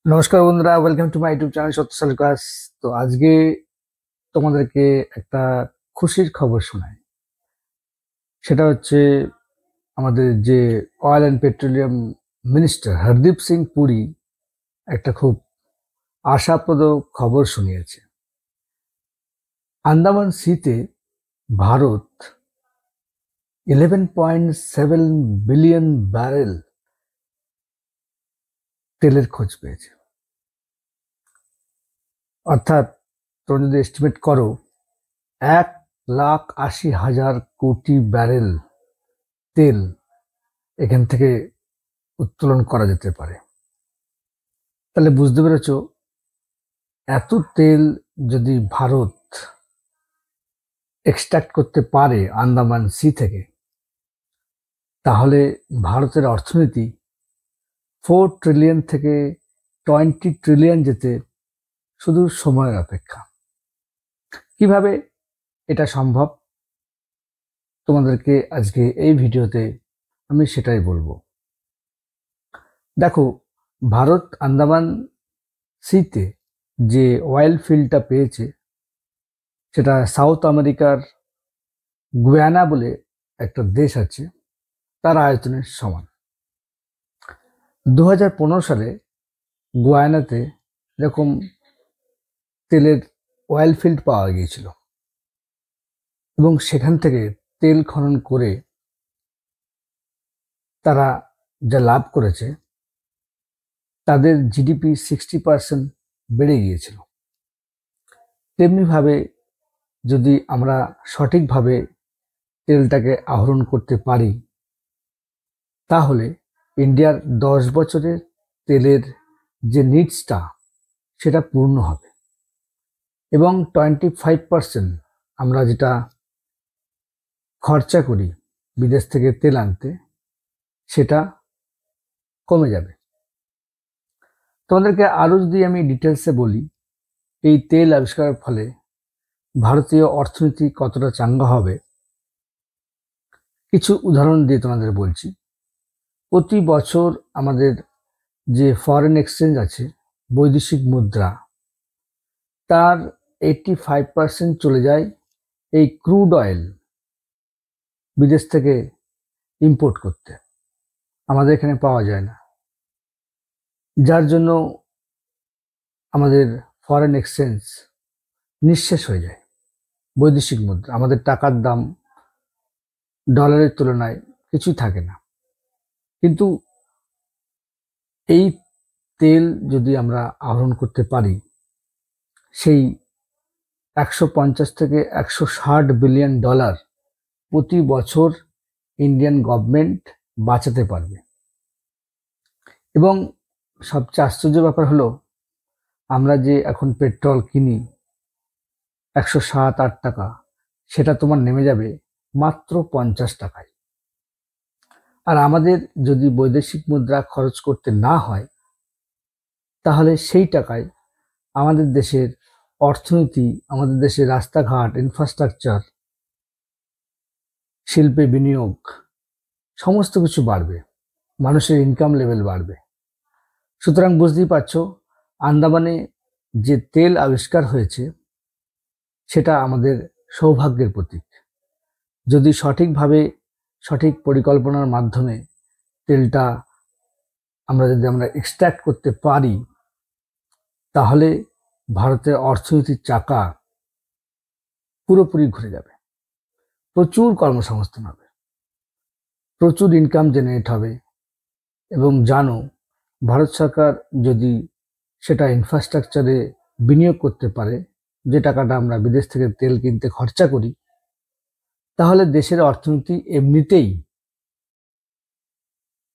নমস্কার বন্ধুরা, welcome to my YouTube channel সত্য সালকাস। তো আজকে তোমাদেরকে একটা খুশির খবর শোনাই। সেটা হচ্ছে আমাদের যে oil and petroleum minister Hardeep Singh Puri একটা খুব আশাপ্রদ খবর শুনিয়েছে। আন্দামান সিতে ভারত 11.7 বিলিয়ন ব্যারেল তেলের খোঁজ পেয়েছে। অর্থাৎ তোমরা যদি এস্টিমেট করো 1,80,000 কোটি ব্যারেল তেল এখান থেকে উত্তোলন করা যেতে পারে। তাহলে বুঝতে পেরেছ, এত তেল যদি ভারত এক্সট্রাক্ট করতে পারে আন্দামান সি থেকে, তাহলে ভারতের অর্থনীতি 4 ট্রিলিয়ন থেকে 20 ট্রিলিয়ন যেতে শুধু সময়ের অপেক্ষা। কিভাবে এটা সম্ভব, তোমাদেরকে আজকে এই ভিডিওতে আমি সেটাই বলবো। দেখো, ভারত আন্দামান সিতে যে অয়েল ফিল্ডটা পেয়েছে, সেটা সাউথ আমেরিকার গুয়ানা বলে একটা দেশ আছে, তার আয়তনের সমান। 2015 সালে গুয়ানাতে এরকম তেলের অয়েল ফিল্ড পাওয়া গিয়েছিল এবং সেখান থেকে তেল খনন করে তারা যা লাভ করেছে, তাদের জিডিপি 60% বেড়ে গিয়েছিল। তেমনিভাবে যদি আমরা সঠিকভাবে তেলটাকে আহরণ করতে পারি, তাহলে ইন্ডিয়ার 10 বছরের তেলের যে নিডসটা সেটা পূর্ণ হবে এবং 25% আমরা যেটা খরচা করি বিদেশ থেকে তেল আনতে, সেটা কমে যাবে। তোমাদেরকে আরো যদি আমি ডিটেলসে বলি, এই তেল আবিষ্কারের ফলে ভারতীয় অর্থনীতি কতটা চাঙ্গা হবে, কিছু উদাহরণ দিয়ে তোমাদের বলছি। প্রতি বছর আমাদের যে ফরেন এক্সচেঞ্জ আছে, বৈদেশিক মুদ্রা, তার 85% চলে যায় এই ক্রুড অয়েল বিদেশ থেকে ইম্পোর্ট করতে। আমাদের এখানে পাওয়া যায় না, যার জন্য আমাদের ফরেন এক্সচেঞ্জ নিঃশেষ হয়ে যায়। বৈদেশিক মুদ্রা, আমাদের টাকার দাম ডলারের তুলনায় কিছুই থাকে না। কিন্তু এই তেল যদি আমরা আহরণ করতে পারি, সেই 150 থেকে 160 বিলিয়ন ডলার প্রতি বছর ইন্ডিয়ান গভর্নমেন্ট বাঁচাতে পারবে। এবং সবচেয়ে আশ্চর্য ব্যাপার হলো, আমরা যে এখন পেট্রোল কিনি 107-8 টাকা, সেটা তোমার নেমে যাবে মাত্র 50 টাকায়। আর আমাদের যদি বৈদেশিক মুদ্রা খরচ করতে না হয়, তাহলে সেই টাকায় আমাদের দেশের অর্থনীতি, আমাদের দেশের রাস্তাঘাট, ইনফ্রাস্ট্রাকচার, শিল্পে বিনিয়োগ, সমস্ত কিছু বাড়বে, মানুষের ইনকাম লেভেল বাড়বে। সুতরাং বুঝতেই পারছো, আন্দামানে যে তেল আবিষ্কার হয়েছে সেটা আমাদের সৌভাগ্যের প্রতীক। যদি সঠিকভাবে, সঠিক পরিকল্পনার মাধ্যমে তেলটা আমরা এক্সট্রাক্ট করতে পারি, তাহলে ভারতের অর্থনীতির চাকা পুরোপুরি ঘুরে যাবে। প্রচুর কর্মসংস্থান হবে, প্রচুর ইনকাম জেনারেট হবে। এবং জানো, ভারত সরকার যদি সেটা ইনফ্রাস্ট্রাকচারে বিনিয়োগ করতে পারে, যে টাকাটা আমরা বিদেশ থেকে তেল কিনতে খরচা করি, তাহলে দেশের অর্থনীতি এমনিতেই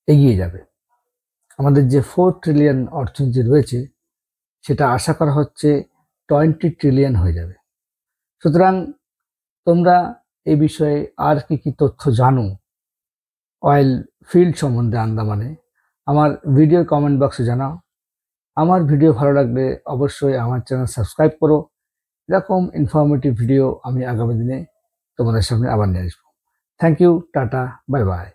এগিয়ে যাবে। আমাদের যে 4 ট্রিলিয়ন অর্থনীতি রয়েছে, সেটা আশা করা হচ্ছে 20 ট্রিলিয়ন হয়ে যাবে। সুতরাং তোমরা এই বিষয়ে আর কি কি তথ্য জানো অয়েল ফিল্ড সম্বন্ধে আন্দামানে, আমার ভিডিওর কমেন্ট বক্সে জানাও। আমার ভিডিও ভালো লাগলে অবশ্যই আমার চ্যানেল সাবস্ক্রাইব করো। এরকম ইনফরমেটিভ ভিডিও আমি আগামী দিনে তোমাদের সামনে আবার নিয়ে আসবো। Thank you, tata, bye by.